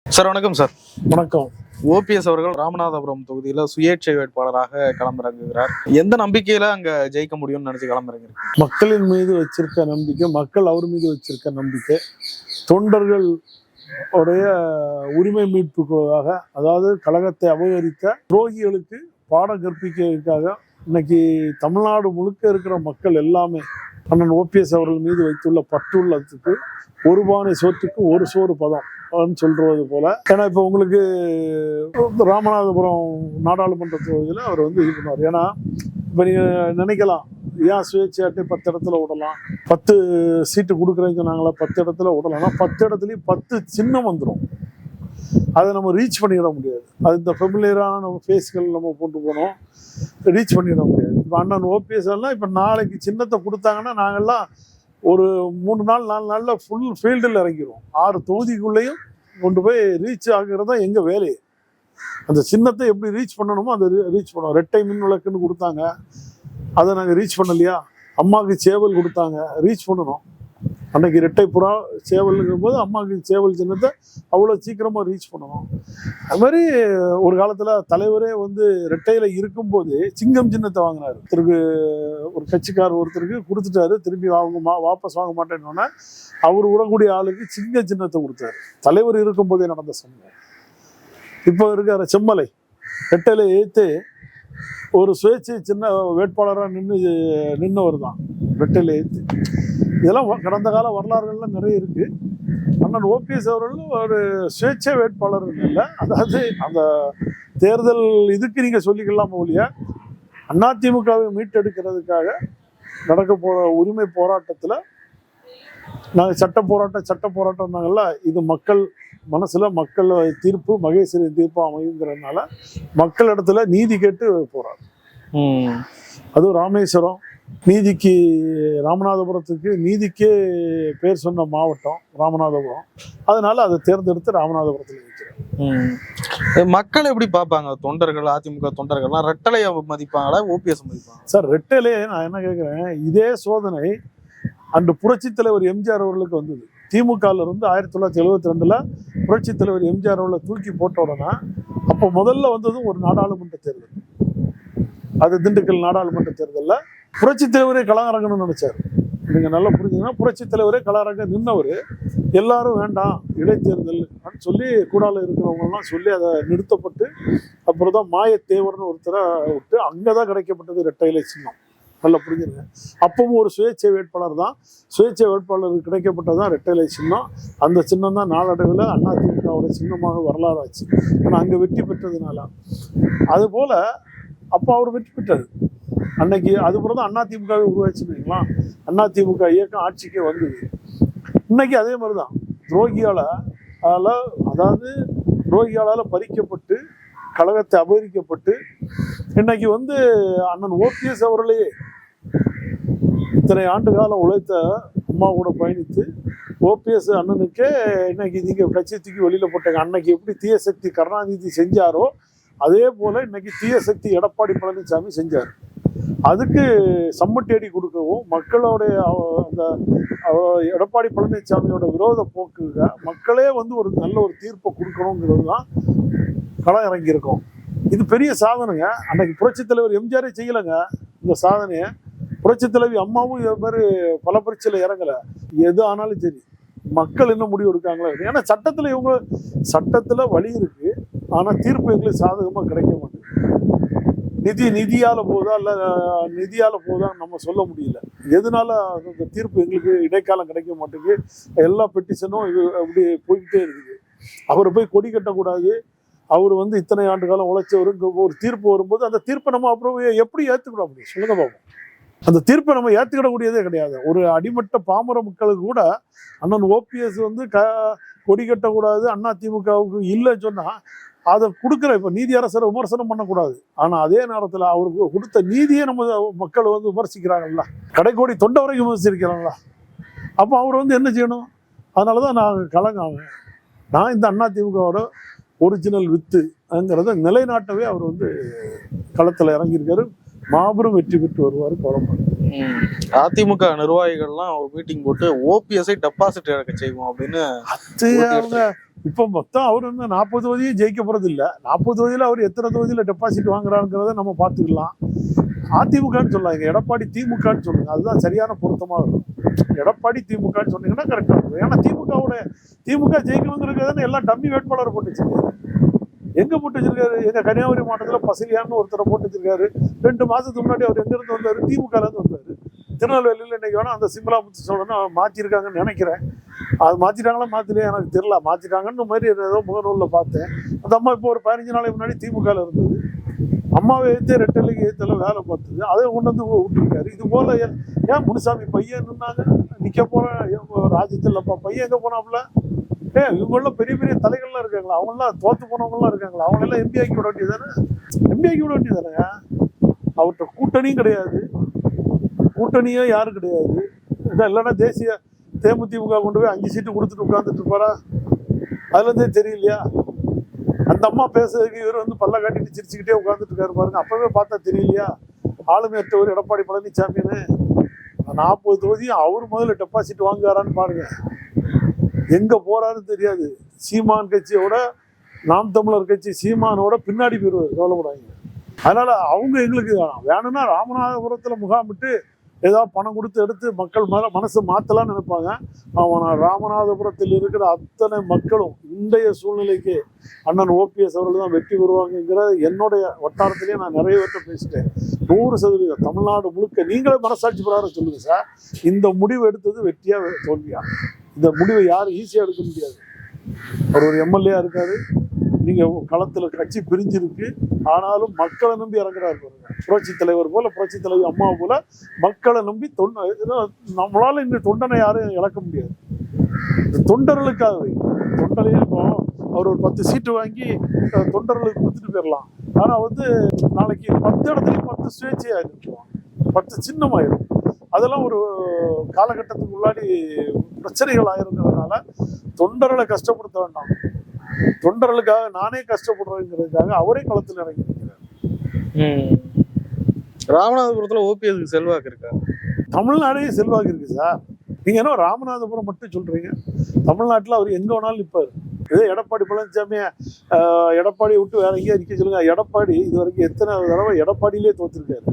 Sir வணக்கம் sir. வணக்கம். OPS அவர்கள் ராமநாதபுரம் தொகுதியில சுயேட்சை வேட்பாளராக களமிறங்குகிறார். எந்த நம்பிக்கையில அங்க ஜெயிக்க முடியும்னு நினைச்சு களமிறங்கிருக்கு? மக்களின் மீது வச்சிருக்க நம்பிக்கை, மக்கள் அவர் மீது வச்சிருக்க நம்பிக்கை, தொண்டர்கள் உடைய உரிமை மீட்புக்காக, அதாவது கழகத்தை அபகரித்த துரோகிகளுக்கு பாடம் கற்பிக்கிறதுக்காக இன்னைக்கு தமிழ்நாடு முழுக்க இருக்கிற மக்கள் எல்லாமே அண்ணன் ஓபிஎஸ் அவர்கள் மீது வைத்துள்ள பற்றுள்ளத்துக்கு ஒரு பானை சோற்றுக்கு ஒரு சோறு பதம் சொல்றது போல. ஏன்னா இப்போ உங்களுக்கு ராமநாதபுரம் நாடாளுமன்ற தொகுதியில் அவர் இது பண்ணுவார். ஏன்னா இப்போ நீங்க நினைக்கலாம், ஏன் சுயேட்சையாட்டை 10 இடத்துல விடலாம், 10 சீட்டு கொடுக்குறேன்னு சொன்னாங்களா, 10 இடத்துல விடலாம்னா 10 இடத்துலையும் 10 சின்னம் வந்துடும். அதை நம்ம ரீச் பண்ணிட முடியாது. அது இந்த ஃபெமிலியரான நம்ம ஃபேஸ்கள் நம்ம கொண்டு போனோம், ரீச் பண்ணிட முடியாது. இப்போ அண்ணன் ஓபிஎஸ் எல்லாம் இப்போ நாளைக்கு சின்னத்தை கொடுத்தாங்கன்னா நாங்கள்லாம் ஒரு 3 நாள் 4 நாளில் ஃபுல் ஃபீல்டில் இறங்கிடுவோம். 6 தொகுதிக்குள்ளேயும் கொண்டு போய் ரீச் ஆகிறது தான் எங்கள் வேலையை. அந்த சின்னத்தை எப்படி ரீச் பண்ணணுமோ அதை ரீச் பண்ணுவோம். ரெட்டை மின் விளக்குன்னு கொடுத்தாங்க, அதை நாங்கள் ரீச் பண்ணலையா. அம்மாவுக்கு சேவல் கொடுத்தாங்க, ரீச் பண்ணணும். அன்னைக்கு ரெட்டை புறா சேவல்ங்கும் போது அம்மாவுக்கு சேவல் சின்னத்தை அவ்வளோ சீக்கிரமாக ரீச் பண்ணணும். அது மாதிரி ஒரு காலத்தில் தலைவரே ரெட்டையில் இருக்கும்போது சிங்கம் சின்னத்தை வாங்கினார். ஒருத்தருக்கு, ஒரு கட்சிக்காரர் ஒருத்தருக்கு கொடுத்துட்டாரு, திரும்பி வாபஸ் வாங்க மாட்டேன்னு அவர் விடக்கூடிய ஆளுக்கு சிங்க சின்னத்தை கொடுத்தாரு. தலைவர் இருக்கும்போதே நடந்த சம்பவம். இப்போ இருக்கிற செம்மலை ரெட்டையில் ஏற்று ஒரு சுயேட்சை சின்ன வேட்பாளராக நின்னவர் தான் ரெட்டையில் ஏற்று. இதெல்லாம் கடந்த கால வரலாறுகள்லாம் நிறைய இருக்கு. அண்ணன் ஓபிஎஸ் அவர்கள் ஒரு சுயேட்சை வேட்பாளர் இல்லை, அதாவது அந்த தேர்தல் இதுக்கு நீங்க சொல்லிக்கலாம் ஒழிய அதிமுகவை மீட்டெடுக்கிறதுக்காக நடக்க போற உரிமை போராட்டத்தில் நாங்கள் சட்ட போராட்டம்னாங்கல்ல, இது மக்கள் மனசுல மக்கள் தீர்ப்பு மகேஸ்வரி தீர்ப்பு அமையுங்கிறதுனால மக்கள் இடத்துல நீதி கேட்டு போராடும். அதுவும் ராமேஸ்வரம் நீதிக்கு, ராமநாதபுரத்துக்கு நீதிக்கே பேர் சொன்ன மாவட்டம் ராமநாதபுரம். அதனால அதை தேர்ந்தெடுத்து ராமநாதபுரத்தில் வைக்கிறேன். மக்கள் எப்படி பார்ப்பாங்க? தொண்டர்கள், அதிமுக தொண்டர்கள்லாம் ரெட்டலையை மதிப்பாங்களா, ஓபிஎஸ் மதிப்பாங்க? சார் ரெட்டலையே நான் என்ன கேட்குறேன், இதே சோதனை அன்று புரட்சி தலைவர் எம்ஜிஆர் அவர்களுக்கு வந்தது. திமுகல இருந்து 1972 புரட்சி தலைவர் எம்ஜிஆர் அவர்களை தூக்கி போட்ட உடனே அப்போ முதல்ல வந்ததும் ஒரு நாடாளுமன்ற தேர்தல். அது திண்டுக்கல் நாடாளுமன்ற தேர்தலில் புரட்சி தலைவரே களமிறங்கணும்னு நினைச்சார். நீங்க நல்லா புரிஞ்சுங்கன்னா, புரட்சி தலைவரே களமிறங்க நின்னவர் எல்லாரும் வேண்டாம் இடைத்தேர்தல் சொல்லி கூடால இருக்கிறவங்கலாம் சொல்லி அதை நிறுத்தப்பட்டு அப்புறம் தான் மாயத்தேவர்னு ஒருத்தரை விட்டு அங்கதான் கிடைக்கப்பட்டது ரெட்டையிலை சின்னம். நல்லா புரிஞ்சுங்க. அப்பவும் ஒரு சுயேட்சை வேட்பாளர் தான், சுயேட்சை வேட்பாளருக்கு கிடைக்கப்பட்டதான் ரெட்டையிலை சின்னம். அந்த சின்னம் தான் நாளடைவில் அதிமுகவோட சின்னமாக வரலாறு ஆச்சு. ஆனால் அங்கே வெற்றி பெற்றதுனால அது போல அப்போ அவர் வெற்றி பெற்றார் அன்னைக்கு. அதுபோல தான் அதிமுகவை உருவாச்சுங்களா. அதிமுக இயக்கம் ஆட்சிக்கே வந்தது. இன்னைக்கு அதே மாதிரி தான் துரோகியால பறிக்கப்பட்டு கழகத்தை அபகரிக்கப்பட்டு இன்னைக்கு அண்ணன் ஓபிஎஸ் அவர்களையே இத்தனை ஆண்டு காலம் உழைத்த அம்மா கூட பயணித்து ஓபிஎஸ் அண்ணனுக்கே இன்னைக்கு நீங்க கட்சி தூக்கி வெளியில போட்டாங்க. அன்னைக்கு எப்படி தீய சக்தி கருணாநிதி செஞ்சாரோ அதே போல இன்னைக்கு தீய சக்தி எடப்பாடி பழனிசாமி செஞ்சார். அதுக்கு சம்மட்டேடி கொடுக்கவும் மக்களுடைய அந்த எடப்பாடி பழனிசாமியோட விரோத போக்குக மக்களே ஒரு நல்ல ஒரு தீர்ப்பை கொடுக்கணுங்கிறது தான் களம் இறங்கியிருக்கோம். இது பெரிய சாதனைங்க. அன்னைக்கு புரட்சி தலைவர் எம்ஜிஆரே செய்யலைங்க இந்த சாதனையை. புரட்சி தலைவி அம்மாவும் இது மாதிரி பல பரீட்சையில் இறங்கலை. எது ஆனாலும் சரி மக்கள் என்ன முடிவு எடுக்காங்களோ. ஏன்னா சட்டத்தில் வழி இருக்கு, ஆனால் தீர்ப்பு எங்களுக்கு சாதகமாக கிடைக்க மாட்டேங்குது. நிதியால போதா நம்ம சொல்ல முடியல. எதனால அந்த தீர்ப்பு எங்களுக்கு இடைக்காலம் கிடைக்க மாட்டேங்குது. எல்லா பெட்டிஷனும் இது அப்படி போய்கிட்டே இருக்குது. அவரை போய் கொடி கட்டக்கூடாது, அவர் இத்தனை ஆண்டு காலம் உழைச்சவருக்கு ஒரு தீர்ப்பு வரும்போது அந்த தீர்ப்பை நம்ம அப்புறம் எப்படி ஏற்றுக்கிட முடியும் சொல்லுங்க பாப்போம். அந்த தீர்ப்பை நம்ம ஏற்றுக்கிடக்கூடியதே கிடையாது. ஒரு அடிமட்ட பாமர மக்களுக்கு கூட அண்ணன் ஓபிஎஸ் கொடி கட்டக்கூடாது அதிமுகவுக்கு இல்லைன்னு சொன்னா அதை கொடுக்குற இப்போ நீதி அரசரை விமர்சனம் பண்ணக்கூடாது. ஆனால் அதே நேரத்தில் அவருக்கு கொடுத்த நீதியை நம்ம மக்கள் விமர்சிக்கிறாங்கல்ல, கடைக்கோடி தொண்டை வரைக்கும் விமர்சிக்கிறாங்களா. அப்போ அவர் என்ன செய்யணும்? அதனால தான் நான் கலங்காங்க. நான் இந்த அதிமுகவோட ஒரிஜினல் வித்துங்கிறத நிலைநாட்டவே அவர் களத்தில் இறங்கியிருக்காரு. மாபெரும் வெற்றி பெற்று வருவார் கவலைப்படும். அதிமுக நிர்வாகிகள்லாம் ஒரு மீட்டிங் போட்டு ஓபிஎஸ்ஐ டெபாசிட் இழக்க செய்வோம் அப்படின்னு. அவங்க இப்போ மொத்தம் அவர் வந்து 40 தொகுதியும் ஜெயிக்க போறது இல்லை. 40 தொகுதியில் அவர் எத்தனை தொகுதியில் டெபாசிட் வாங்குறாங்கிறத நம்ம பார்த்துக்கலாம். அதிமுகன்னு சொல்லாங்க, எடப்பாடி திமுகன்னு சொல்லுங்க, அதுதான் சரியான பொருத்தமாக இருக்கும். எடப்பாடி திமுகன்னு சொன்னீங்கன்னா கரெக்டாக இருக்கும். ஏன்னா திமுக ஜெயிக்கணுங்கிறது எல்லாம் டம்மி வேட்பாளர் போட்டு வச்சிருக்காரு. எங்க போட்டு வச்சிருக்காரு? எங்க கன்னியாகுமரி மாவட்டத்தில் பசிலியான்னு ஒருத்தரை போட்டு வச்சிருக்காரு. 2 மாசத்துக்கு முன்னாடி அவர் எங்கிருந்து வந்தாரு? திமுகல இருந்து வந்தாரு. திருநெல்வேலியில் இன்னைக்கு வேணா அந்த சிம்லா முத்து சோழனை மாற்றிருக்காங்கன்னு நினைக்கிறேன். அது மாற்றிட்டாங்களா மாற்றிலையா எனக்கு தெரியல. மாற்றிட்டாங்கன்னு மாதிரி ஏதோ முகநூலில் பார்த்தேன். அந்த அம்மா இப்போ ஒரு 15 நாளைக்கு முன்னாடி திமுகவில் இருந்தது. அம்மாவை ஏற்று ரெட்டலைக்கு ஏற்றல வேலை பார்த்தது. அதை கொண்டு வந்து விட்டுருக்காரு. இது போல ஏன் முனுசாமி பையன் நின்னாங்க? நிற்க போகிறேன் ராஜ்யத்தில் இல்லைப்பா, பையன் எங்கே போனாப்புல? இவங்களாம் பெரிய பெரிய தலைகள்லாம் இருக்காங்களா? அவங்களாம் தோற்று போனவங்களாம் இருக்காங்களா? அவங்களெல்லாம் எம்பி ஆக்கி விட வேண்டியதானே? எம்பி ஆக்கி விட வேண்டியதானேங்க. அவர்கிட்ட கூட்டணியும் கிடையாது, கூட்டணியும் யாரும் கிடையாது. இதான் இல்லைன்னா தேசிய தேமுதிமுக கொண்டு போய் 5 சீட்டு கொடுத்துட்டு உட்காந்துட்டு இருப்பாரா? அதுலேருந்தே தெரியலையா? அந்த அம்மா பேசுறதுக்கு இவர் வந்து பல்ல காட்டிட்டு சிரிச்சுக்கிட்டே உட்காந்துட்டு இருக்காரு பாருங்க. அப்பவே பார்த்தா தெரியலையா ஆளுமையற்றவர் எடப்பாடி பழனிசாமின்னு? 40 தொகுதியும் அவர் முதல்ல டெபாசிட் வாங்குறான்னு பாருங்க. எங்க போறாருன்னு தெரியாது. சீமான் கட்சியோட நாம் தமிழர் கட்சி சீமானோட பின்னாடி போயிருவார், கவலைப்படாங்க. அதனால அவங்க எங்களுக்கு வேணும்னா ராமநாதபுரத்துல முகாமிட்டு ஏதாவது பணம் கொடுத்து எடுத்து மக்கள் மனசு மாத்தலாம்னு நினைப்பாங்க. அவன் ராமநாதபுரத்தில் இருக்கிற அத்தனை மக்களும் இன்றைய சூழ்நிலைக்கு அண்ணன் ஓபிஎஸ் அவர்கள் தான் வெற்றி பெறுவாங்கங்கிற என்னுடைய வட்டாரத்திலேயே நான் நிறைய பேர்ட்ட பேசிட்டேன். 100% தமிழ்நாடு முழுக்க நீங்களே மனசாட்சி பிரகாரம் சொல்லுங்க சார், இந்த முடிவு எடுத்தது வெற்றியா தோல்வியா? இந்த முடிவை யாரும் ஈஸியாக எடுக்க முடியாது. அவர் ஒரு எம்எல்ஏ இருக்காரு, நீங்க களத்துல கட்சி பிரிஞ்சிருக்கு, ஆனாலும் மக்களை நம்பி இறங்குறாரு பாருங்க. புரட்சி தலைவர் போல, புரட்சி தலைவர் அம்மா போல மக்களை நம்பி நம்மளால இந்த தொண்டனை யாரும் இழக்க முடியாது. தொண்டர்களுக்காகவே தொண்டரையும் அவர் ஒரு 10 சீட்டு வாங்கி தொண்டர்களுக்கு கொடுத்துட்டு போயிடலாம். ஆனா வந்து நாளைக்கு 10 இடத்துலயும் 10 சுயேட்சையாயிருக்கும், 10 சின்னமாயிரும். அதெல்லாம் ஒரு காலகட்டத்துக்கு முன்னாடி பிரச்சனைகள் ஆயிருந்ததுனால தொண்டர்களை கஷ்டப்படுத்த வேண்டாம். தொண்டர்களுக்காக நானே கஷ்டப்படுறேங்கிறதுக்காக அவரே களத்தில் இறங்கி நிற்கிறார். ராமநாதபுரத்துல ஓபிஎஸ்க்கு செல்வாக்கு இருக்கா? தமிழ்நாடே செல்வாக்கு இருக்கு சார். நீங்க என்ன ராமநாதபுரம் மட்டும் சொல்றீங்க? தமிழ்நாட்டில் அவர் எங்க வேணாலும் நிற்பாரு. இதே எடப்பாடி பழனிசாமியை எடப்பாடியை விட்டு வேற எங்கேயா நிற்க சொல்லுங்க. எடப்பாடி இது வரைக்கும் எத்தனை தடவை எடப்பாடியிலே தோத்துருக்காரு.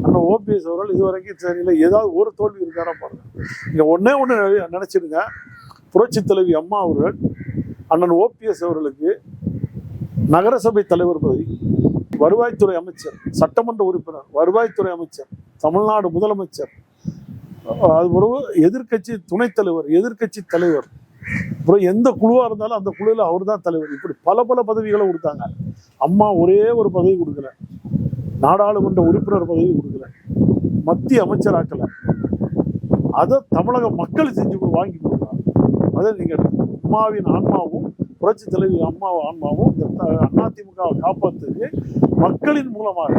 ஆனால் ஓபிஎஸ் அவர்கள் இது வரைக்கும் சரியில்லை, ஏதாவது ஒரு தோல்வி இருக்காரா பாருங்க. நீங்க ஒன்னே ஒன்று நினைச்சிடுங்க, புரட்சி தலைவி அம்மா அவர்கள் அண்ணன் ஓபிஎஸ் அவர்களுக்கு நகரசபை தலைவர் பதவி, வருவாய்த்துறை அமைச்சர், சட்டமன்ற உறுப்பினர், வருவாய்த்துறை அமைச்சர், தமிழ்நாடு முதலமைச்சர், அது பிறகு எதிர்கட்சி துணைத் தலைவர், எதிர்கட்சி தலைவர், அப்புறம் எந்த குழுவாக இருந்தாலும் அந்த குழுவில் அவர் தான் தலைவர். இப்படி பல பல பதவிகளை கொடுத்தாங்க. அம்மா ஒரே ஒரு பதவி கொடுக்கல, நாடாளுமன்ற உறுப்பினர் பதவி கொடுக்கல, மத்திய அமைச்சராக்கல. அதை தமிழக மக்கள் செஞ்சு வாங்கி கொடுத்தாங்க. அதை நீங்க அம்மாவின் ஆன்மாவும் புரட்சி தலைவி அம்மாவும் ஆன்மாவும் அதிமுகவை காப்பாற்றுக்கு மக்களின் மூலமாக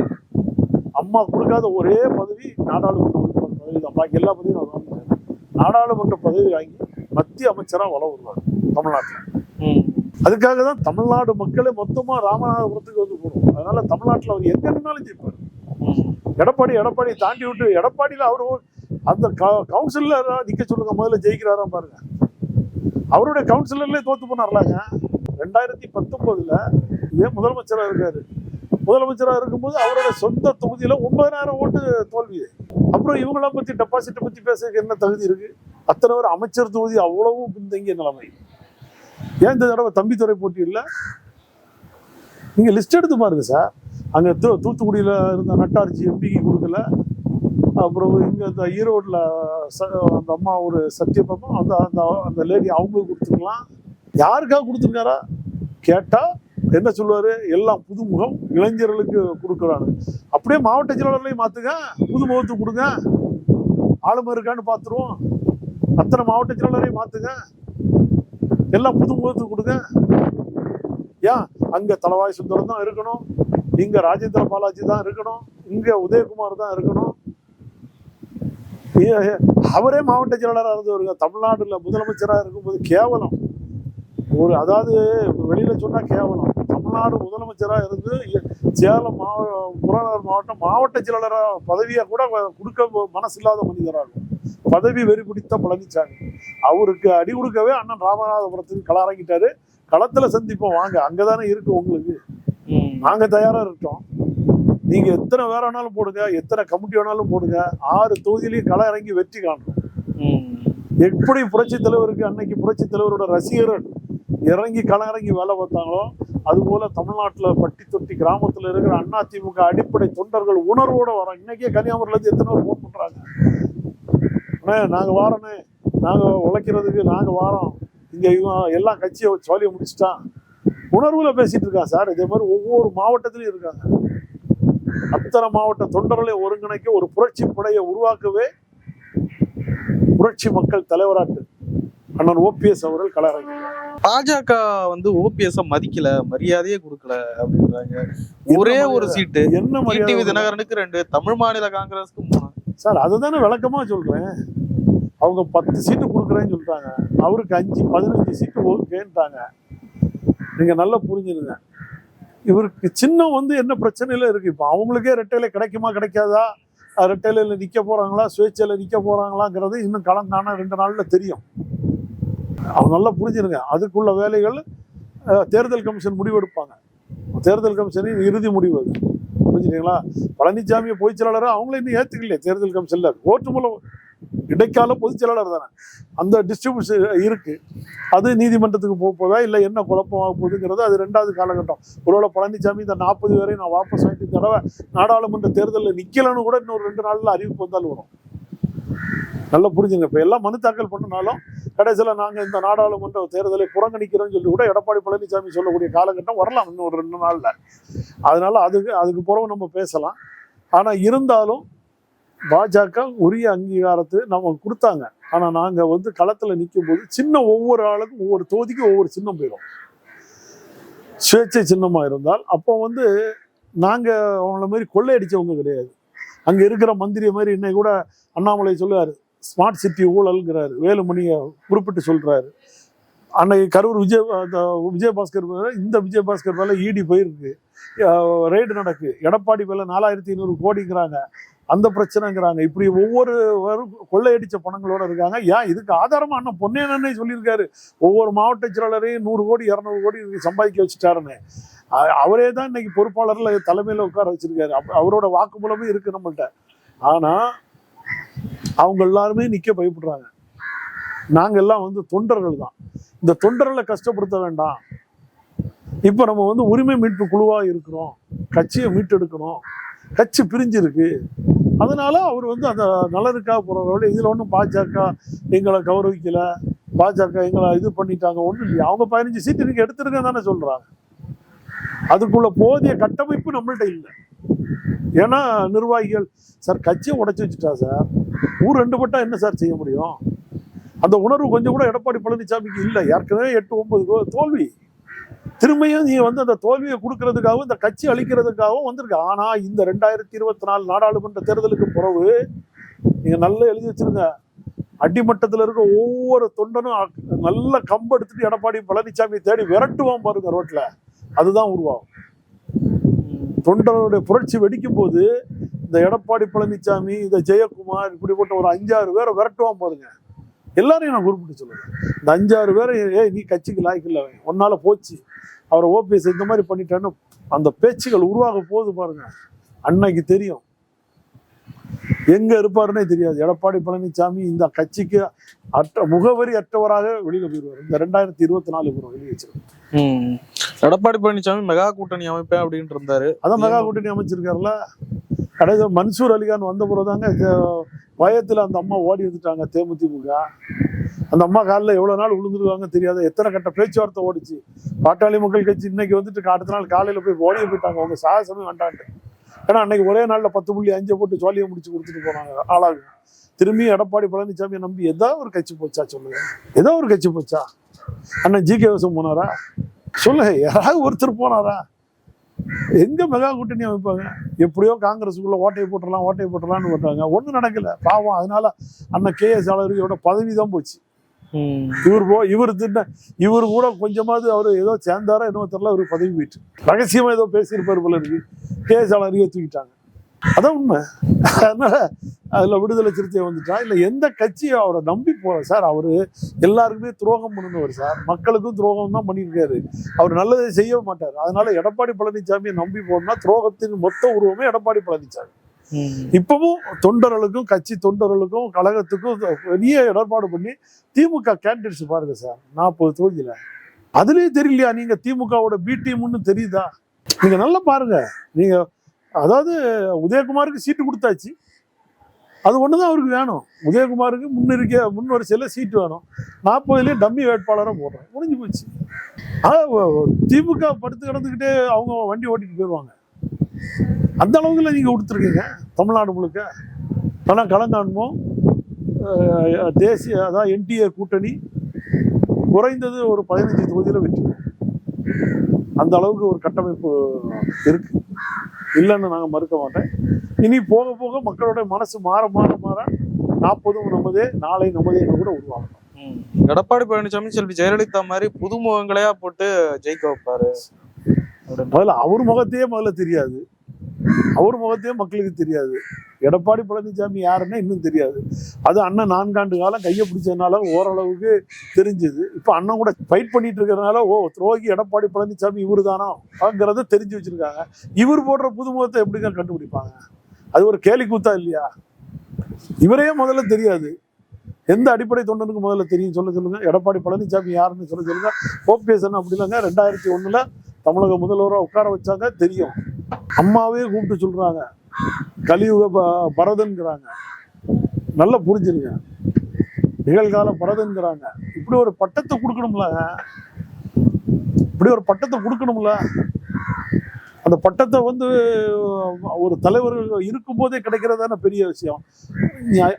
அம்மா கொடுக்காத ஒரே பதவி நாடாளுமன்ற உறுப்பினர் பதவி தான். பாக்கி எல்லா பதவியும் அவர் வாங்கினார். நாடாளுமன்ற பதவி வாங்கி மத்திய அமைச்சராக வள வருவார் தமிழ்நாட்டில். அதுக்காக தான் தமிழ்நாடு மக்களே மொத்தமா ராமநாதபுரத்துக்கு வந்து போடும். அதனால தமிழ்நாட்டில் அவர் எங்க நின்னாலும் ஜெயிப்பார். எடப்பாடி தாண்டி விட்டு எடப்பாடியில் அவர் அந்த கவுன்சிலர் நிக்க சொல்லுங்க, முதல்ல ஜெயிக்கிறாராம் பாருங்க. அவருடைய கவுன்சிலர்லேயே தோத்து போனார்லாங்க. 2019 இதே முதலமைச்சராக இருக்காரு. முதலமைச்சராக இருக்கும்போது அவருடைய சொந்த தொகுதியில் 9,000 ஓட்டு தோல்வி. அப்புறம் இவங்கள பத்தி டெபாசிட்டை பத்தி பேசுறதுக்கு என்ன தகுதி இருக்கு? அத்தனை பேர் அமைச்சர் தொகுதி அவ்வளவும் பின்தங்கிய நிலைமை. ஏன் இந்த தடவை தம்பித்துறை போட்டி இல்லை? நீங்க லிஸ்ட் எடுத்து பாருங்க சார். அங்க தூத்துக்குடியில இருந்த நட்டார்ஜி எம்பிக்கு கொடுக்கல. அப்புறம் இங்க இந்த ஈரோடுல அந்த அம்மா ஒரு சத்தியபாமா அந்த லேடி அவங்களுக்கு கொடுத்துருக்கலாம். யாருக்காக கொடுத்துருக்காரா கேட்டா என்ன சொல்லுவாரு? எல்லாம் புதுமுகம் இளைஞர்களுக்கு கொடுக்குறாங்க. அப்படியே மாவட்ட செயலாளர்களையும் மாத்துங்க, புதுமுகத்துக்கு கொடுங்க, ஆளுமை இருக்கான்னு பார்த்துருவோம். அத்தனை மாவட்ட செயலாளரையும் மாத்துங்க, எல்லாம் புதுமுகத்துக்கு கொடுங்க. ஏன் அங்க தலவாய் சுந்தரம் தான் இருக்கணும், இங்க ராஜேந்திர பாலாஜி தான் இருக்கணும், இங்க உதயகுமார் தான் இருக்கணும்? அவரே மாவட்ட செயலாளராக இருந்தவருங்க. தமிழ்நாடுல முதலமைச்சராக இருக்கும்போது கேவலம் அதாவது வெளியில சொன்னா கேவலம். தமிழ்நாடு முதலமைச்சராக இருந்து சேலம் புறநகர் மாவட்டம் மாவட்ட செயலாளராக பதவியை கூட கொடுக்க மனசு இல்லாத மனிதராகும். பதவி வெறி பிடித்த பழனிசாமி. அவருக்கு அடி கொடுக்கவே அண்ணன் ராமநாதபுரத்துக்கு களமிறங்கிட்டாரு. களத்துல சந்திப்போம் வாங்க, அங்கதானே இருக்கு உங்களுக்கு, நாங்க தயாரா இருக்கோம். நீங்க எத்தனை வேற வேணாலும் போடுங்க, எத்தனை கமிட்டி வேணாலும் போடுங்க, 6 தொகுதியிலையும் களம் இறங்கி வெற்றி காண்றோம். எப்படி புரட்சி தலைவருக்கு அன்னைக்கு புரட்சி தலைவரோட ரசிகர்கள் இறங்கி களம் இறங்கி வேலை பார்த்தாங்களோ, அது போல தமிழ்நாட்டுல பட்டி தொட்டி கிராமத்துல இருக்கிற அதிமுக அடிப்படை தொண்டர்கள் உணர்வோட வரோம். இன்னைக்கே கன்னியாகுமரியில இருந்து எத்தனை பேர் போன் பண்றாங்க, நாங்க வாரோண்ணே, நாங்க உழைக்கிறதுக்கு நாங்க வாரோம், இங்க எல்லாம் கட்சியை சோழியை முடிச்சுட்டான் உணர்வுல பேசிட்டு இருக்காங்க சார். இதே மாதிரி ஒவ்வொரு மாவட்டத்திலையும் இருக்காங்க. அத்தனை மாவட்ட தொண்டர்களை ஒருங்கிணைக்க ஒரு புரட்சி படையை உருவாக்கவே புரட்சி மக்கள் தலைவராட்டு அண்ணன் ஓபிஎஸ் அவர்கள் களமிறங்கினார். பாஜக வந்து ஓபிஎஸ் மதிக்கல, மரியாதையே கொடுக்கல அப்படின்றாங்க. ஒரே ஒரு சீட்டு என்ன டிடிவி தினகரனுக்கு 2, தமிழ் மாநில காங்கிரஸ்க்கு 3. சார் அதுதானே விளக்கமா சொல்றேன். அவங்க 10 சீட்டு கொடுக்குறேன்னு சொல்லிட்டாங்க, அவருக்கு 5-15 சீட்டு ஓகேன்ட்டாங்க. நீங்க நல்லா புரிஞ்சுருங்க. இவருக்கு சின்னம் வந்து என்ன பிரச்சனையில இருக்கு. இப்போ அவங்களுக்கே ரெட்டையில கிடைக்குமா கிடைக்காதா, ரெட்டையில நிக்க போறாங்களா சுயேட்சையில நிக்க போறாங்களாங்கிறது இன்னும் களங்கான 2 நாள்ல தெரியும். அவங்க நல்லா புரிஞ்சிருங்க. அதுக்குள்ள வேலைகள் தேர்தல் கமிஷன் முடிவெடுப்பாங்க. தேர்தல் கமிஷனின் இறுதி முடிவு அது. புரிஞ்சுட்டீங்களா? பழனிசாமியை பொதுச் செயலாளர் அவங்கள இன்னும் ஏத்துக்கலையே தேர்தல் கமிஷன்ல. ஓட்டு மூலம் இடைக்கால பொதுச் செயலாளர் தானே, அந்த டிஸ்ட்ரிபியூஷன் இருக்கு. அது நீதிமன்றத்துக்கு போதா இல்லை என்ன குழப்பமாக போகுதுங்கிறது அது 2வது காலகட்டம். ஒருவேளை பழனிசாமி இந்த 40 பேரை நான் வாபஸ் வாங்கிட்டு தடவை நாடாளுமன்ற தேர்தலில் நிக்கலன்னு கூட இன்னொரு 2 நாள்ல அறிவிப்பு வந்தாலும் வரும். நல்லா புரிஞ்சுங்க. இப்ப எல்லாம் மனு தாக்கல் பண்ணனாலும் கடைசியில நாங்க இந்த நாடாளுமன்ற தேர்தலை புறக்கணிக்கிறோம்னு சொல்லி கூட எடப்பாடி பழனிசாமி சொல்லக்கூடிய காலகட்டம் வரலாம் இன்னும் ஒரு 2 நாள்ல. அதனால அதுக்கு பிறகு நம்ம பேசலாம். ஆனா இருந்தாலும் பாஜக உரிய அங்கீகாரத்தை நமக்கு கொடுத்தாங்க. ஆனா நாங்க வந்து களத்துல நிற்கும் போது சின்ன ஒவ்வொரு ஆளுக்கும் ஒவ்வொரு தொகுதிக்கும் ஒவ்வொரு சின்னம் போயிடும். சுயேட்சை சின்னமா இருந்தால் அப்போ வந்து நாங்க அவங்கள மாதிரி கொள்ளையடிச்சவங்க கிடையாது. அங்க இருக்கிற மந்திரி மாதிரி இன்னைக்கு கூட அண்ணாமலை சொல்லுவாரு, ஸ்மார்ட் சிட்டி ஊழல்ங்கிறாரு, வேலுமணியை குறிப்பிட்டு சொல்றாரு. அன்னைக்கு கரூர் விஜயபாஸ்கர் இந்த விஜயபாஸ்கர் மேல இடி போயிருக்கு, ரெய்டு நடக்கு, எடப்பாடி மேல 4500 கோடிங்கிறாங்க, அந்த பிரச்சனைங்கிறாங்க. இப்படி ஒவ்வொரு கொள்ளையடிச்ச பணங்களோட இருக்காங்க. ஏன் இதுக்கு ஆதாரமா அண்ணன் பொன்னையனே சொல்லியிருக்காரு, ஒவ்வொரு மாவட்ட செயலாளரையும் 100 கோடி 200 கோடி சம்பாதிக்க வச்சுட்டாருன்னு. அவரே தான் இன்னைக்கு பொறுப்பாளர்ல தலைமையில உட்கார வச்சிருக்காரு. அவரோட வாக்குமூலமே இருக்கு நம்மள்கிட்ட. ஆனா அவங்க எல்லாருமே நிக்க பயப்படுறாங்க. நாங்க எல்லாம் வந்து தொண்டர்கள் தான். இந்த தொண்டர்களை கஷ்டப்படுத்த வேண்டாம். இப்ப நம்ம வந்து உரிமை மீட்பு குழுவா இருக்கிறோம், கட்சியை மீட்டெடுக்கணும், கட்சி பிரிஞ்சிருக்கு. அதனால அவர் வந்து அந்த நலனுக்காக போறவர்கள். இதுல ஒன்றும் பாஜக எங்களை கௌரவிக்கல, பாஜக எங்களை இது பண்ணிட்டாங்க ஒன்றும் இல்லையா. அவங்க 15 சீட்டு நீங்க எடுத்துருங்க தானே சொல்றாங்க. அதுக்குள்ள போதிய கட்டமைப்பு நம்மள்ட்ட இல்லை. ஏன்னா நிர்வாகிகள் சார் கட்சியை உடைச்சு வச்சுட்டா சார், ஊர் 2 பட்டா என்ன சார் செய்ய முடியும்? அந்த உணர்வு கொஞ்சம் கூட எடப்பாடி பழனிசாமிக்கு இல்லை. ஏற்கனவே 8-9 தோல்வி. திரும்பியும் நீங்க வந்து அந்த தோல்வியை கொடுக்கறதுக்காகவும் இந்த கட்சி அழிக்கிறதுக்காகவும் வந்திருக்கு. ஆனா இந்த 2024 நாடாளுமன்ற தேர்தலுக்கு பிறகு நீங்க நல்லா எழுதி வச்சிருங்க, அடிமட்டத்தில் இருக்க ஒவ்வொரு தொண்டனும் நல்ல கம்பு எடுத்துட்டு எடப்பாடி பழனிசாமி தேடி விரட்டுவான் பாருங்க ரோட்ல. அதுதான் உருவாகும். தொண்டருடைய புரட்சி வெடிக்கும் போது இந்த எடப்பாடி பழனிசாமி, இந்த ஜெயக்குமார், இப்படிப்பட்ட ஒரு 5-6 பேரை விரட்டுவான் பாருங்க. எல்லாரையும் நான் குறிப்பிட்டு சொல்லுவேன். இந்த 5-6 பேரை நீ கட்சிக்கு லாய்க்கு இல்லை, ஒன்னால போச்சு, அவரை ஓபிஎஸ் இந்த மாதிரி பண்ணிட்டான்னு அந்த பேச்சுகள் உருவாக போகுது பாருங்க. அன்னைக்கு தெரியும் எங்க இருப்பாருன்னே தெரியாது. எடப்பாடி பழனிசாமி இந்த கட்சிக்கு முகவரி அற்றவராக வெளியில போயிருவார். இந்த 2024 வெளியே வச்சிருக்காரு. எடப்பாடி பழனிசாமி மெகா கூட்டணி அமைப்பேன் அப்படின்ட்டு இருந்தாரு. அதான் மெகா கூட்டணி அமைச்சிருக்காருல்ல. கடைசி மன்சூர் அலிகான் வந்த பிறகுதாங்க பயத்துல அந்த அம்மா ஓடி வந்துட்டாங்க தேமுதிமுக. அந்த அம்மா காலில் எவ்வளவு நாள் விழுந்துருவாங்க தெரியாது. எத்தனை கட்ட பேச்சுவார்த்தை ஓடிச்சு. பாட்டாளி மக்கள் கட்சி இன்னைக்கு வந்துட்டு அடுத்த நாள் காலையில போய் ஓடிய போயிட்டாங்க. அவங்க சாகசமே வேண்டான்ட்டு. ஏன்னா அன்னைக்கு ஒரே நாள்ல 10.5 போட்டு சோழியை முடிச்சு கொடுத்துட்டு போனாங்க ஆளாக. திரும்பி எடப்பாடி பழனிசாமியை நம்பி ஏதாவது ஒரு கட்சி போச்சா சொல்லுங்க? ஏதோ ஒரு கட்சி போச்சா? அண்ணன் ஜி கே வாசன் போனாரா சொல்லுங்க? யாராவது ஒருத்தர் போனாரா? எங்க மெகா கூட்டணி அமைப்பாங்க? எப்படியோ காங்கிரஸுக்குள்ள ஓட்டையை போட்டுடலாம்னு போட்டாங்க. ஒன்றும் நடக்கல பாவம். அதனால அண்ணன் KS அழகிரியோட பதவி தான் போச்சு. இவர் கூட கொஞ்சமாவது அவரு ஏதோ சேர்ந்தாரா என்னவோ தெரியல, அவருக்கு பதவி போயிட்டு ரகசியமா ஏதோ பேசியிருப்பாரு போல இருக்கு. KS அழகிரியை தூக்கிட்டாங்க. அதான் உண்மை. அதனால அதுல விடுதலை சிறுத்தை வந்துட்டா இல்ல எந்த கட்சியை அவரை நம்பி போற சார். அவரு எல்லாருக்குமே துரோகம் பண்ணுனவர் சார். மக்களுக்கும் துரோகம் தான் பண்ணியிருக்காரு. அவர் நல்லதை செய்ய மாட்டார். அதனால எடப்பாடி பழனிசாமியை நம்பி போனா துரோகத்தின் மொத்த உருவமே எடப்பாடி பழனிசாமி. இப்பவும் தொண்டர்களுக்கும் கட்சி தொண்டர்களுக்கும் கழகத்துக்கும் பெரிய இடர்பாடு பண்ணி திமுக கேண்டிடேட்ஸ் பாருங்க சார் 40 தொகுதியில. அதுலயே தெரியலையா நீங்க திமுகவோட பி டீம்னு தெரியுதா? நீங்க நல்லா பாருங்க. நீங்க அதாவது உதயகுமாருக்கு சீட்டு கொடுத்தாச்சு, அது ஒண்ணுதான் அவருக்கு வேணும். உதயகுமாருக்கு முன் வரிசையில சீட்டு வேணும். 40லயும் டம்மி வேட்பாளரை போடுறோம், முடிஞ்சு போச்சு. திமுக படுத்து கிடந்துக்கிட்டே அவங்க வண்டி ஓட்டிட்டு போயிடுவாங்க. அந்த அளவுக்குல நீங்க கொடுத்துருக்கீங்க தமிழ்நாடு முழுக்க. ஆனா களங்காண்மோ தேசிய அதாவது என்டிஏ கூட்டணி குறைந்தது ஒரு 15 தொகுதியில வெற்றி பெறும். அந்த அளவுக்கு ஒரு கட்டமைப்பு இருக்கு, இல்லைன்னு நாங்கள் மறுக்க மாட்டேன். இனி போக போக மக்களோட மனசு மாற மாற மாற 40 நமதே நாளை நமதே கூட உருவாகணும். எடப்பாடி பழனிசாமி செல்வி ஜெயலலிதா மாதிரி புதுமுகங்களையா போட்டு ஜெயிக்க வைப்பாரு. முதல்ல அவர் முகத்தையே முதல்ல தெரியாது, அவர் முகத்தையே மக்களுக்கு தெரியாது. எடப்பாடி பழனிசாமி யாருன்னா இன்னும் தெரியாது. அது அண்ணன் 4 ஆண்டு காலம் கையை பிடிச்சதுனால ஓரளவுக்கு தெரிஞ்சது. இப்போ அண்ணன் கூட ஃபைட் பண்ணிட்டு இருக்கிறதுனால துரோகி எடப்பாடி பழனிசாமி இவரு தானாங்கிறத தெரிஞ்சு வச்சிருக்காங்க. இவர் போடுற புதுமுகத்தை எப்படிங்க கண்டுபிடிப்பாங்க? அது ஒரு கேலி கூத்தா இல்லையா? இவரே முதல்ல தெரியாது. எந்த அடிப்படை தொண்டனுக்கு முதல்ல தெரியும் சொல்லுங்க. எடப்பாடி பழனிசாமி யாருன்னு சொல்லுங்க. ஓபிஎஸ் அப்படி இல்லைங்க. 2001 தமிழக முதல்வராக உட்கார வச்சாங்க, தெரியும். அம்மாவே கூப்பிட்டு சொல்றாங்க, கலியுக பரதன்கிறாங்க. நல்லா புரிஞ்சுருங்க, நிகழ்கால பரதன்கிறாங்க. இப்படி ஒரு பட்டத்தை கொடுக்கணும்ல, இப்படி ஒரு பட்டத்தை கொடுக்கணும்ல. அந்த பட்டத்தை ஒரு தலைவர் இருக்கும் போதே கிடைக்கிறதான பெரிய விஷயம்.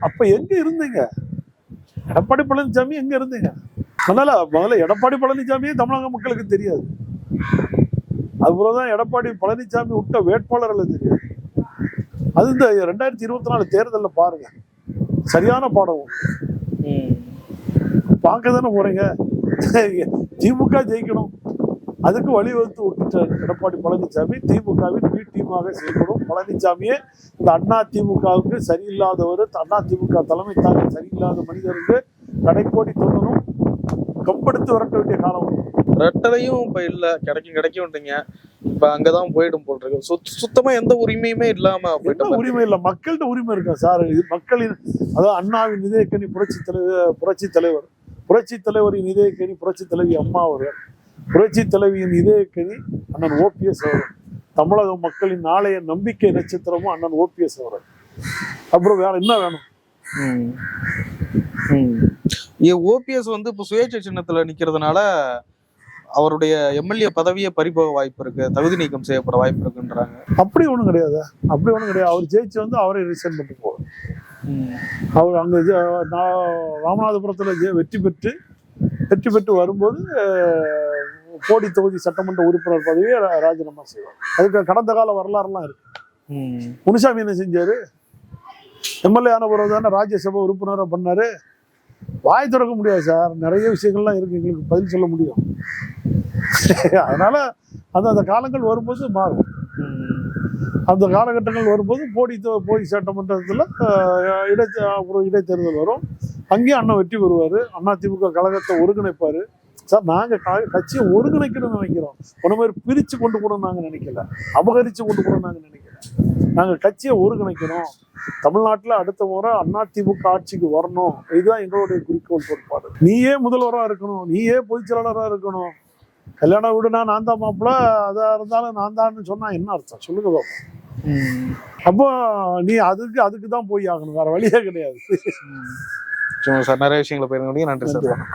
அப்ப எங்க இருந்தீங்க? எடப்பாடி பழனிசாமி எங்க இருந்தீங்க? அதனால முதல்ல எடப்பாடி பழனிசாமியே தமிழக மக்களுக்கு தெரியாது. அதுபோலதான் எடப்பாடி பழனிசாமி விட்ட வேட்பாளர்கள் தெரியாது. அது இந்த 2024 தேர்தலில் பாருங்க, சரியான பாடம். பார்க்க தானே போறீங்க. திமுக ஜெயிக்கணும், அதுக்கு வழிவகுத்து விட்டுட்டார் எடப்பாடி பழனிசாமி. திமுகவின் பி டீமாக செயல்படும் பழனிசாமியே இந்த அண்ணா திமுகவுக்கு சரியில்லாதவர், அண்ணா திமுக தலைமை தாங்க சரியில்லாத மனிதருக்கு கடைக்கோடி தொண்டனும் கம்பெடுத்து விரட்ட வேண்டிய காலம். ரெட்டலையும் இப்ப இல்ல, கிடைக்கும்ன்றீங்க. இப்ப அங்கதான் போயிடும் போல் இருக்கு. சுத்தமா எந்த உரிமையுமே இல்லாம போயிட்டு. உரிமை இல்ல, மக்கள்கிட்ட உரிமை இருக்கா சார்? மக்களின் அதாவது அண்ணாவின் இதயக்கனி புரட்சி தலைவரின் இதயக்கனி புரட்சி தலைவி அம்மா அவர்கள், புரட்சி தலைவியின் இதயக்கனி அண்ணன் ஓபிஎஸ் அவர்கள், தமிழக மக்களின் நாளைய நம்பிக்கை நட்சத்திரமும் அண்ணன் ஓபிஎஸ் அவர்கள். அப்புறம் வேற என்ன வேணும்? ஓபிஎஸ் இப்ப சுயேட்சை சின்னத்துல நிக்கிறதுனால அவருடைய எம்எல்ஏ பதவியை பறிபோக வாய்ப்பு இருக்கு, தகுதி நீக்கம் செய்யப்பட வாய்ப்பு இருக்குன்றாங்க. அப்படி ஒண்ணும் கிடையாது. அவர் ஜெயிச்சு அவரை ரிசைன் பண்ணிட்டு போவார். அவர் அங்க ராமநாதபுரத்துல வெற்றி பெற்று வரும்போது போடி தொகுதி சட்டமன்ற உறுப்பினர் பதவியை ராஜினாமா செய்வார். அதுக்கு கடந்த கால வரலாறுலாம் இருக்கு. முனுசாமி என்ன செஞ்சாரு? எம்எல்ஏ ஆன பிறகு தானே ராஜ்யசபா உறுப்பினராக பண்ணாரு. வாய் திறக்க முடியாது சார், நிறைய விஷயங்கள்லாம் இருக்கு, எங்களுக்கு பதில் சொல்ல முடியும். அதனால அந்த காலங்கள் வரும்போது மாறும். அந்த காலகட்டங்கள் வரும்போது போடி சட்டமன்றத்தில் இடைத்தேர்தல் வரும். அங்கேயும் அண்ணன் வெற்றி பெறுவார். அதிமுக கழகத்தை ஒருங்கிணைப்பார். சார், நாங்கள் கட்சியை ஒருங்கிணைக்கணும்னு நினைக்கிறோம். ஒன்று மாதிரி பிரித்து கொண்டு கூட நாங்கள் நினைக்கல, அபகரித்து கொண்டு கூட நாங்கள் நினைக்கல. நாங்கள் கட்சியை ஒருங்கிணைக்கணும். தமிழ்நாட்டில் அடுத்த முறை அதிமுக ஆட்சிக்கு வரணும், இதுதான் எங்களுடைய குறிக்கோள் கோட்பாடு. நீயே முதல்வராக இருக்கணும், நீயே பொதுச் செயலாளராக இருக்கணும். கல்யாண வீடுனா நான் தான் மாப்பிள்ள, அதாக இருந்தாலும் நான் தான் சொன்னா என்ன அர்த்தம் சொல்லுங்க பாப்போம். அப்போ நீ அதுக்கு தான் போய் ஆகணும், வேற வழியே கிடையாது. சார், நிறைய விஷயங்களை போயிருந்தீங்க. நன்றி சார்.